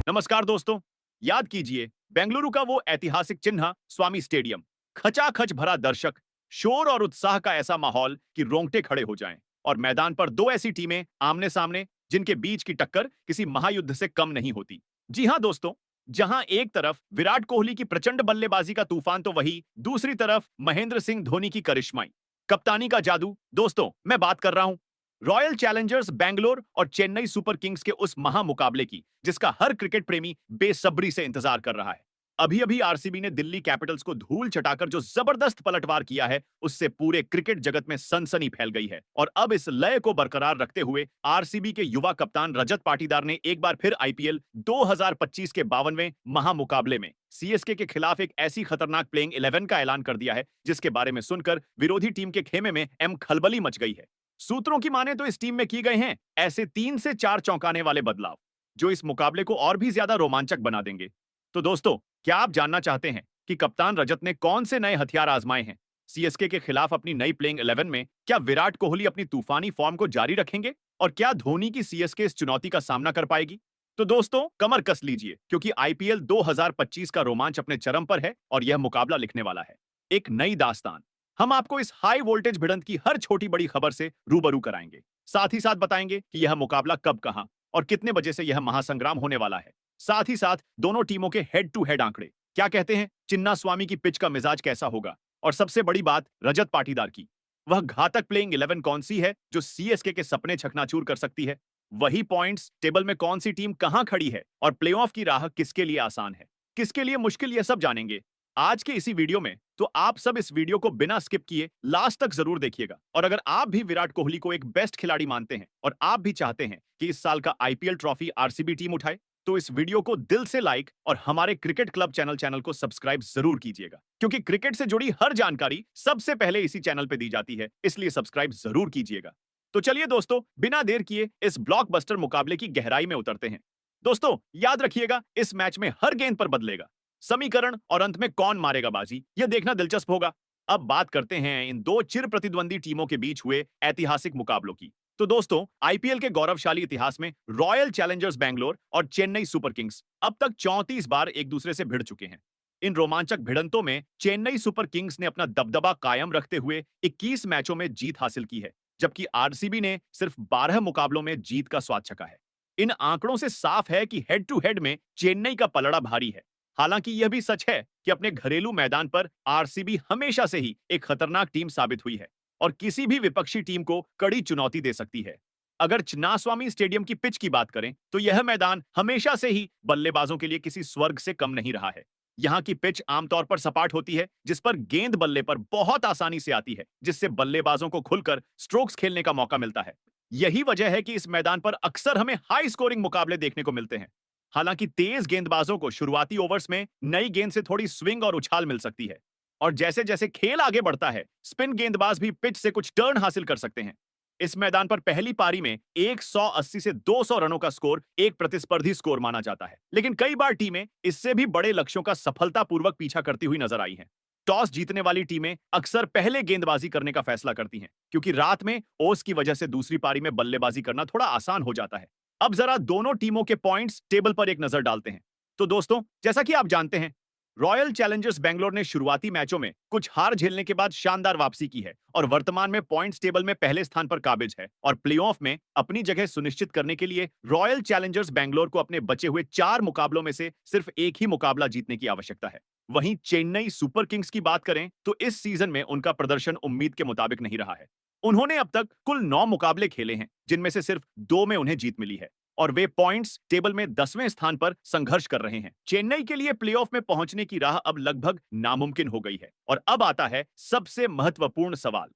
नमस्कार दोस्तों। याद कीजिए, बेंगलुरु का वो ऐतिहासिक चिन्ह स्वामी स्टेडियम, खचाखच भरा दर्शक, शोर और उत्साह का ऐसा माहौल कि रोंगटे खड़े हो जाएं। और मैदान पर दो ऐसी टीमें आमने सामने, जिनके बीच की टक्कर किसी महायुद्ध से कम नहीं होती। जी हां दोस्तों, जहां एक तरफ विराट कोहली की प्रचंड बल्लेबाजी का तूफान, तो वही दूसरी तरफ महेंद्र सिंह धोनी की करिश्माई, कप्तानी का जादू। दोस्तों, मैं बात कर रहा हूं रॉयल चैलेंजर्स बैंगलोर और चेन्नई सुपर किंग्स के उस महामुकाबले की, जिसका हर क्रिकेट प्रेमी बेसब्री से इंतजार कर रहा है। अभी अभी आरसीबी ने दिल्ली कैपिटल्स को धूल चटाकर जो जबरदस्त पलटवार किया है, उससे पूरे क्रिकेट जगत में सनसनी फैल गई है। और अब इस लय को बरकरार रखते हुए आरसीबी के युवा कप्तान रजत पाटीदार ने एक बार फिर आईपीएल 2025 के 52वें महामुकाबले में सीएसके के खिलाफ एक ऐसी खतरनाक प्लेइंग 11 का ऐलान कर दिया है, जिसके बारे में सुनकर विरोधी टीम के खेमे में खलबली मच गई है। सूत्रों की माने तो इस टीम में किए गए हैं ऐसे 3 से 4 चौंकाने वाले बदलाव, जो इस मुकाबले को और भी ज्यादा रोमांचक बना देंगे। तो दोस्तों, क्या आप जानना चाहते हैं कि कप्तान रजत ने कौन से नए हथियार आजमाए हैं? सीएसके के खिलाफ अपनी नई प्लेइंग 11 में क्या विराट कोहली अपनी तूफानी फॉर्म को जारी रखेंगे? और क्या धोनी की सीएसके इस चुनौती का सामना कर पाएगी? तो दोस्तों, कमर कस लीजिए, क्योंकि आईपीएल 2025 का रोमांच अपने चरम पर है और यह मुकाबला लिखने वाला है एक नई दास्तान। हम आपको इस हाई वोल्टेज भिड़ंत की हर छोटी बड़ी खबर से रूबरू कराएंगे। साथ ही साथ बताएंगे कि यह मुकाबला कब, कहां और कितने बजे से यह महासंग्राम होने वाला है। साथ ही साथ दोनों टीमों के हेड टू हेड आंकड़े क्या कहते हैं, चिन्ना स्वामी की पिच का मिजाज कैसा होगा, और सबसे बड़ी बात रजत पाटीदार की, वह घातक प्लेइंग 11 कौन सी है जो सीएसके के सपने चकनाचूर कर सकती है। वही पॉइंट्स टेबल में कौन सी टीम कहां खड़ी है और प्लेऑफ की राह किसके लिए आसान है, किसके लिए मुश्किल, यह सब जानेंगे आज के इसी वीडियो में। तो आप सब इस वीडियो को बिना स्किप किए लास्ट तक जरूर देखिएगा। और अगर आप भी विराट कोहली को एक बेस्ट खिलाड़ी मानते हैं और आप भी चाहते हैं कि इस साल का आईपीएल ट्रॉफी आरसीबी टीम उठाए, तो इस वीडियो को दिल से लाइक और हमारे क्रिकेट क्लब चैनल को सब्सक्राइब जरूर कीजिएगा, क्योंकि क्रिकेट से जुड़ी हर जानकारी सबसे पहले इसी चैनल पे दी जाती है, इसलिए सब्सक्राइब जरूर कीजिएगा। तो चलिए दोस्तों, बिना देर किए इस ब्लॉकबस्टर मुकाबले की गहराई में उतरते हैं। दोस्तों, याद रखिएगा, इस मैच में हर गेंद पर बदलेगा समीकरण, और अंत में कौन मारेगा बाजी, यह देखना दिलचस्प होगा। अब बात करते हैं इन दो चिर प्रतिद्वंदी टीमों के बीच हुए ऐतिहासिक मुकाबलों की। तो दोस्तों, आईपीएल के गौरवशाली इतिहास में रॉयल चैलेंजर्स बैंगलोर और चेन्नई सुपर किंग्स अब तक 34 बार एक दूसरे से भिड़ चुके हैं। इन रोमांचक भिड़ंतों में चेन्नई सुपर किंग्स ने अपना दबदबा कायम रखते हुए 21 मैचों में जीत हासिल की है, जबकि आरसीबी ने सिर्फ 12 मुकाबलों में जीत का स्वाद चखा है। इन आंकड़ों से साफ है कि हेड टू हेड में चेन्नई का पलड़ा भारी है। हालांकि यह भी सच है कि अपने घरेलू मैदान पर आरसीबी हमेशा से ही एक खतरनाक टीम साबित हुई है और किसी भी विपक्षी टीम को कड़ी चुनौती दे सकती है। अगर चिन्नास्वामी स्टेडियम की पिच की बात करें, तो यह मैदान हमेशा से ही बल्लेबाजों के लिए किसी स्वर्ग से कम नहीं रहा है। यहाँ की पिच आमतौर पर सपाट होती है, जिस पर गेंद बल्ले पर बहुत आसानी से आती है, जिससे बल्लेबाजों को खुलकर स्ट्रोक्स खेलने का मौका मिलता है। यही वजह है कि इस मैदान पर अक्सर हमें हाई स्कोरिंग मुकाबले देखने को मिलते हैं। हालांकि तेज गेंदबाजों को शुरुआती ओवर्स में नई गेंद से थोड़ी स्विंग और उछाल मिल सकती है, और जैसे जैसे खेल आगे बढ़ता है, स्पिन गेंदबाज भी पिच से कुछ टर्न हासिल कर सकते हैं। इस मैदान पर पहली पारी में 180 से 200 रनों का स्कोर एक प्रतिस्पर्धी स्कोर माना जाता है, लेकिन कई बार टीमें इससे भी बड़े लक्ष्यों का सफलतापूर्वक पीछा करती हुई नजर आई हैं। टॉस जीतने वाली टीमें अक्सर पहले गेंदबाजी करने का फैसला करती हैं, क्योंकि रात में ओस की वजह से दूसरी पारी में बल्लेबाजी करना थोड़ा आसान हो जाता है। अब जरा दोनों टीमों के पॉइंट्स टेबल पर एक नजर डालते हैं। तो दोस्तों, जैसा कि आप जानते हैं, रॉयल चैलेंजर्स बेंगलोर ने शुरुआती मैचों में कुछ हार झेलने के बाद शानदार वापसी की है और वर्तमान में पॉइंट्स टेबल में पहले स्थान पर काबिज है। और प्लेऑफ में अपनी जगह सुनिश्चित करने के लिए रॉयल चैलेंजर्स बेंगलोर को अपने बचे हुए 4 मुकाबलों में से सिर्फ एक ही मुकाबला जीतने की आवश्यकता है। वहीं चेन्नई सुपर किंग्स की बात करें, तो इस सीजन में उनका प्रदर्शन उम्मीद के मुताबिक नहीं रहा है। उन्होंने अब तक कुल 9 मुकाबले खेले हैं, जिनमें से सिर्फ 2 में उन्हें जीत मिली है, और वे पॉइंट्स टेबल में 10वें स्थान पर संघर्ष कर रहे हैं। चेन्नई के लिए प्लेऑफ में पहुंचने की राह अब लगभग नामुमकिन हो गई है। और अब आता है सबसे महत्वपूर्ण सवाल,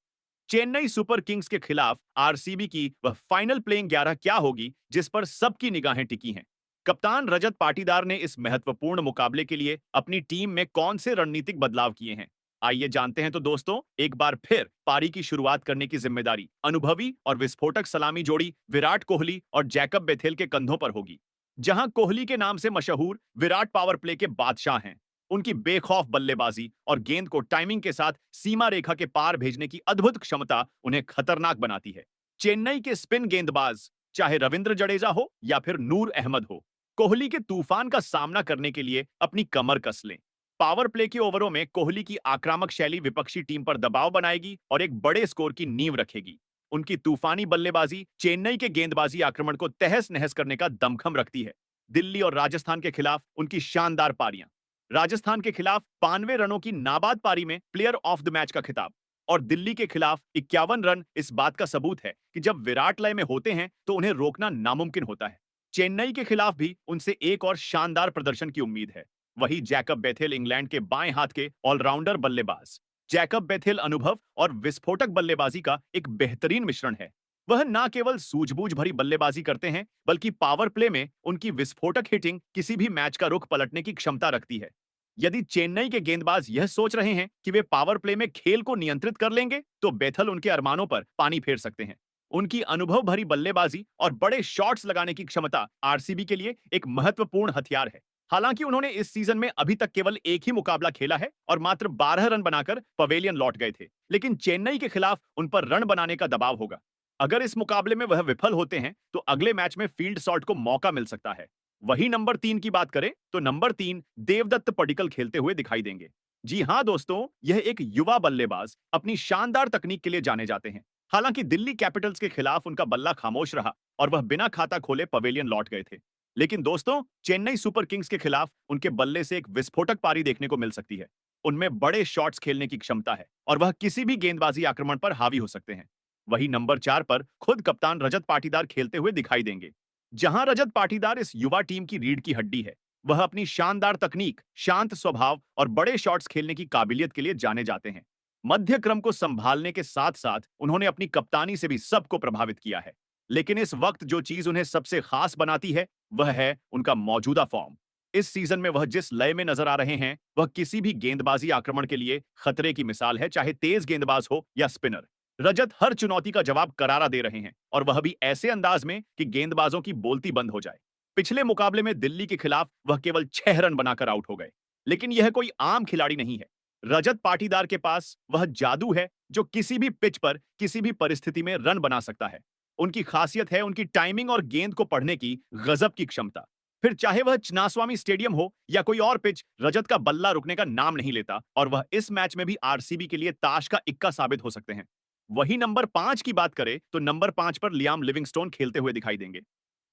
चेन्नई सुपर किंग्स के खिलाफ आरसीबी की वह फाइनल प्लेइंग 11 क्या होगी, जिस पर सबकी निगाहें टिकी हैं। कप्तान रजत पाटीदार ने इस महत्वपूर्ण मुकाबले के लिए अपनी टीम में कौन से रणनीतिक बदलाव किए हैं, आइए जानते हैं। तो दोस्तों, एक बार फिर पारी की शुरुआत करने की जिम्मेदारी अनुभवी और विस्फोटक सलामी जोड़ी विराट कोहली और जैकब बेथेल के कंधों पर होगी। जहां कोहली के नाम से मशहूर विराट पावर प्ले के बादशाह हैं, उनकी बेखौफ बल्लेबाजी और गेंद को टाइमिंग के साथ सीमा रेखा के पार भेजने की अद्भुत क्षमता उन्हें खतरनाक बनाती है। चेन्नई के स्पिन गेंदबाज, चाहे रविंद्र जडेजा हो या फिर नूर अहमद हो, कोहली के तूफान का सामना करने के लिए अपनी कमर कस लें। पावर प्ले के ओवरों में कोहली की आक्रामक शैली विपक्षी टीम पर दबाव बनाएगी और एक बड़े स्कोर की नींव रखेगी। उनकी तूफानी बल्लेबाजी चेन्नई के गेंदबाजी आक्रमण को तहस नहस करने का दमखम रखती है। दिल्ली और राजस्थान के खिलाफ उनकी शानदार पारियां। राजस्थान के खिलाफ 92 रनों की नाबाद पारी में प्लेयर ऑफ द मैच का खिताब और दिल्ली के खिलाफ 51 रन इस बात का सबूत है कि जब विराट लय में होते हैं तो उन्हें रोकना नामुमकिन होता है। चेन्नई के खिलाफ भी उनसे एक और शानदार प्रदर्शन की उम्मीद है। वही जैकब बेथेल इंग्लैंड के बाएं हाथ के ऑलराउंडर बल्लेबाज। जैकब बेथेल अनुभव और विस्फोटक बल्लेबाजी का एक बेहतरीन मिश्रण है। वह न केवल सूझबूझ भरी बल्लेबाजी करते हैं बल्कि पावर प्ले में उनकी विस्फोटक हिटिंग किसी भी मैच का रुख पलटने की क्षमता रखती है। यदि चेन्नई के गेंदबाज यह सोच रहे हैं कि वे पावर प्ले में खेल को नियंत्रित कर लेंगे तो बेथल उनके अरमानों पर पानी फेर सकते हैं। उनकी अनुभव भरी बल्लेबाजी और बड़े शॉट्स लगाने की क्षमता आरसीबी के लिए एक महत्वपूर्ण हथियार है। हालांकि उन्होंने इस सीजन में अभी तक केवल एक ही मुकाबला खेला है और मात्र 12 रन बनाकर पवेलियन लौट गए थे, लेकिन चेन्नई के खिलाफ उन पर रन बनाने का दबाव होगा। अगर इस मुकाबले में वह विफल होते हैं तो अगले मैच में फील्ड सॉल्ट को मौका मिल सकता है। वही नंबर 3 की बात करें तो नंबर 3 देवदत्त पडिक्कल खेलते हुए दिखाई देंगे। जी हां दोस्तों, यह एक युवा बल्लेबाज अपनी शानदार तकनीक के लिए जाने जाते हैं। हालांकि दिल्ली कैपिटल्स के खिलाफ उनका बल्ला खामोश रहा और वह बिना खाता खोले पवेलियन लौट गए थे। लेकिन दोस्तों, चेन्नई सुपर किंग्स के खिलाफ उनके बल्ले से एक विस्फोटक पारी देखने को मिल सकती है। उनमें बड़े शॉट्स खेलने की क्षमता है और वह किसी भी गेंदबाजी आक्रमण पर हावी हो सकते हैं। वही नंबर 4 पर खुद कप्तान रजत पाटीदार खेलते हुए दिखाई देंगे। जहां रजत पाटीदार इस युवा टीम की रीढ़ की हड्डी है, वह अपनी शानदार तकनीक, शांत स्वभाव और बड़े शॉट्स खेलने की काबिलियत के लिए जाने जाते हैं। मध्य क्रम को संभालने के साथ साथ उन्होंने अपनी कप्तानी से भी सबको प्रभावित किया है। लेकिन इस वक्त जो चीज उन्हें सबसे खास बनाती है वह है उनका मौजूदा फॉर्म। इस सीजन में वह जिस लय में नजर आ रहे हैं वह किसी भी गेंदबाजी आक्रमण के लिए खतरे की मिसाल है, चाहे तेज गेंदबाज हो या स्पिनर। रजत हर चुनौती का जवाब करारा दे रहे हैं और वह भी ऐसे अंदाज में कि गेंदबाजों की बोलती बंद हो जाए। पिछले मुकाबले में दिल्ली के खिलाफ वह केवल 6 रन बनाकर आउट हो गए, लेकिन यह कोई आम खिलाड़ी नहीं है। रजत पाटीदार के पास वह जादू है जो किसी भी पिच पर किसी भी परिस्थिति में रन बना सकता है। उनकी खासियत है उनकी टाइमिंग और गेंद को पढ़ने की गजब की क्षमता। फिर चाहे वह चिन्नास्वामी स्टेडियम हो या कोई और पिच, रजत का बल्ला रुकने का नाम नहीं लेता और वह इस मैच में भी आरसीबी के लिए ताश का इक्का साबित हो सकते हैं। वही नंबर 5 की बात करें तो नंबर 5 पर लियाम लिविंगस्टोन खेलते हुए दिखाई देंगे।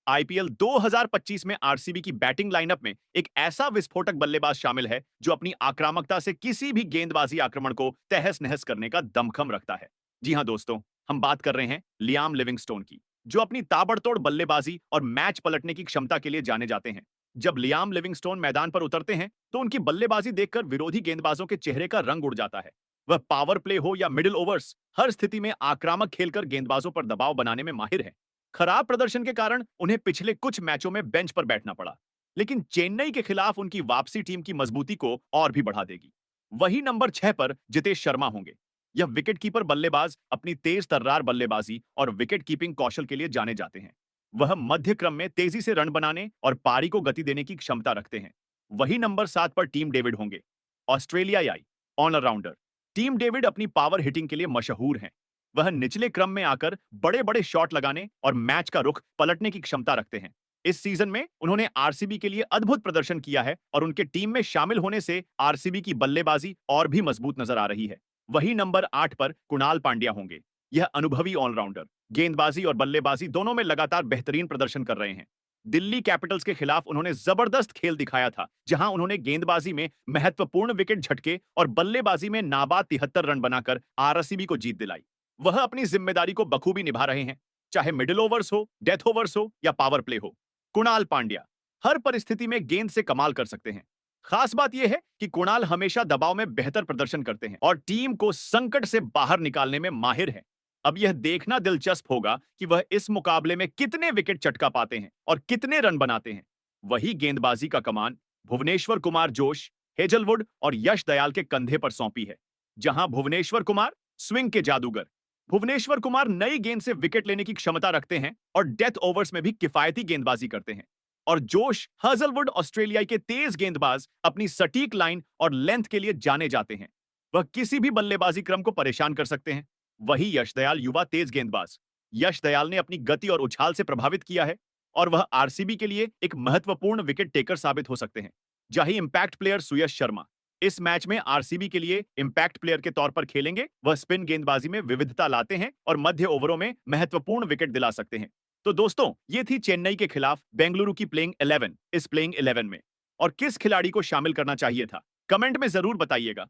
आईपीएल 2025 में आरसीबी की बैटिंग लाइनअप में एक ऐसा विस्फोटक बल्लेबाज शामिल है जो अपनी आक्रामकता से किसी भी गेंदबाजी आक्रमण को तहस-नहस करने का दमखम रखता है। जी हां दोस्तों, हम बात कर रहे हैं लियाम लिविंगस्टोन की, जो अपनी ताबड़तोड़ बल्लेबाजी और मैच पलटने की क्षमता के लिए जाने जाते हैं। जब लियाम लिविंगस्टोन मैदान पर उतरते हैं तो उनकी बल्लेबाजी देखकर विरोधी गेंदबाजों के चेहरे का रंग उड़ जाता है। वह पावर प्ले हो या मिडिल ओवर्स, हर स्थिति में आक्रामक खेलकर गेंदबाजों पर दबाव बनाने में माहिर है। खराब प्रदर्शन के कारण उन्हें पिछले कुछ मैचों में बेंच पर बैठना पड़ा, लेकिन चेन्नई के खिलाफ उनकी वापसी टीम की मजबूती को और भी बढ़ा देगी। वही नंबर 6 पर जितेश शर्मा होंगे। यह विकेटकीपर बल्लेबाज अपनी तेज तर्रार बल्लेबाजी और विकेट कीपिंग कौशल के लिए जाने जाते हैं। वह मध्य क्रम में तेजी से रन बनाने और पारी को गति देने की क्षमता रखते हैं। वही नंबर 7 पर टीम डेविड होंगे, ऑस्ट्रेलियाई ऑलराउंडर। टीम डेविड अपनी पावर हिटिंग के लिए मशहूर हैं। वह निचले क्रम में आकर बड़े-बड़े शॉट लगाने और मैच का रुख पलटने की क्षमता रखते हैं। इस सीजन में उन्होंने आरसीबी के लिए अद्भुत प्रदर्शन किया है और उनके टीम में शामिल होने से आरसीबी की बल्लेबाजी और भी मजबूत नजर आ रही है। वही नंबर 8 पर कुणाल पांड्या होंगे। यह अनुभवी ऑलराउंडर गेंदबाजी और बल्लेबाजी दोनों में लगातार बेहतरीन प्रदर्शन कर रहे हैं। दिल्ली कैपिटल्स के खिलाफ उन्होंने जबरदस्त खेल दिखाया था, जहां उन्होंने गेंदबाजी में महत्वपूर्ण विकेट झटके और बल्लेबाजी में नाबाद 73 रन बनाकर आरसीबी को जीत दिलाई। वह अपनी जिम्मेदारी को बखूबी निभा रहे हैं, चाहे मिडिल ओवर्स हो, डेथ ओवर्स हो या पावर प्ले हो। कुणाल पांड्या हर परिस्थिति में गेंद से कमाल कर सकते हैं। खास बात यह है कि कुणाल हमेशा दबाव में बेहतर प्रदर्शन करते हैं और टीम को संकट से बाहर निकालने में माहिर हैं। अब यह देखना दिलचस्प होगा कि वह इस मुकाबले में कितने विकेट चटका पाते हैं और कितने रन बनाते हैं। वही गेंदबाजी का कमान भुवनेश्वर कुमार जोश, हेजलवुड और यश दयाल के कंधे पर सौंपी है। जहां भुवनेश्वर कुमार स्विंग के जादूगर, भुवनेश्वर कुमार नई गेंद से विकेट लेने की क्षमता रखते हैं और डेथ ओवर्स में भी किफायती गेंदबाजी करते हैं। और जोश हजलवुड ऑस्ट्रेलिया के तेज गेंदबाज अपनी सटीक लाइन और लेंथ के लिए जाने जाते हैं। वह किसी भी बल्लेबाजी क्रम को परेशान कर सकते हैं। वही यश दयाल युवा तेज गेंदबाज। यश दयाल ने अपनी गति और उछाल से प्रभावित किया है। और वह आरसीबी के लिए एक महत्वपूर्ण विकेट टेकर साबित हो सकते हैं। जाही इंपैक्ट प्लेयर सुयश शर्मा इस मैच में आरसीबी के लिए इंपैक्ट प्लेयर के तौर पर खेलेंगे। वह स्पिन गेंदबाजी में विविधता लाते हैं और मध्य ओवरों में महत्वपूर्ण विकेट दिला सकते हैं। तो दोस्तों, ये थी चेन्नई के खिलाफ बेंगलुरु की प्लेइंग 11 इस प्लेइंग 11 में। और किस खिलाड़ी को शामिल करना चाहिए था, कमेंट में जरूर बताइएगा।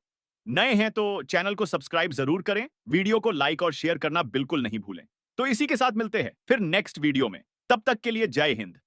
नए हैं तो चैनल को सब्सक्राइब जरूर करें, वीडियो को लाइक और शेयर करना बिल्कुल नहीं भूलें। तो इसी के साथ मिलते हैं फिर नेक्स्ट वीडियो में। तब तक के लिए जय हिंद।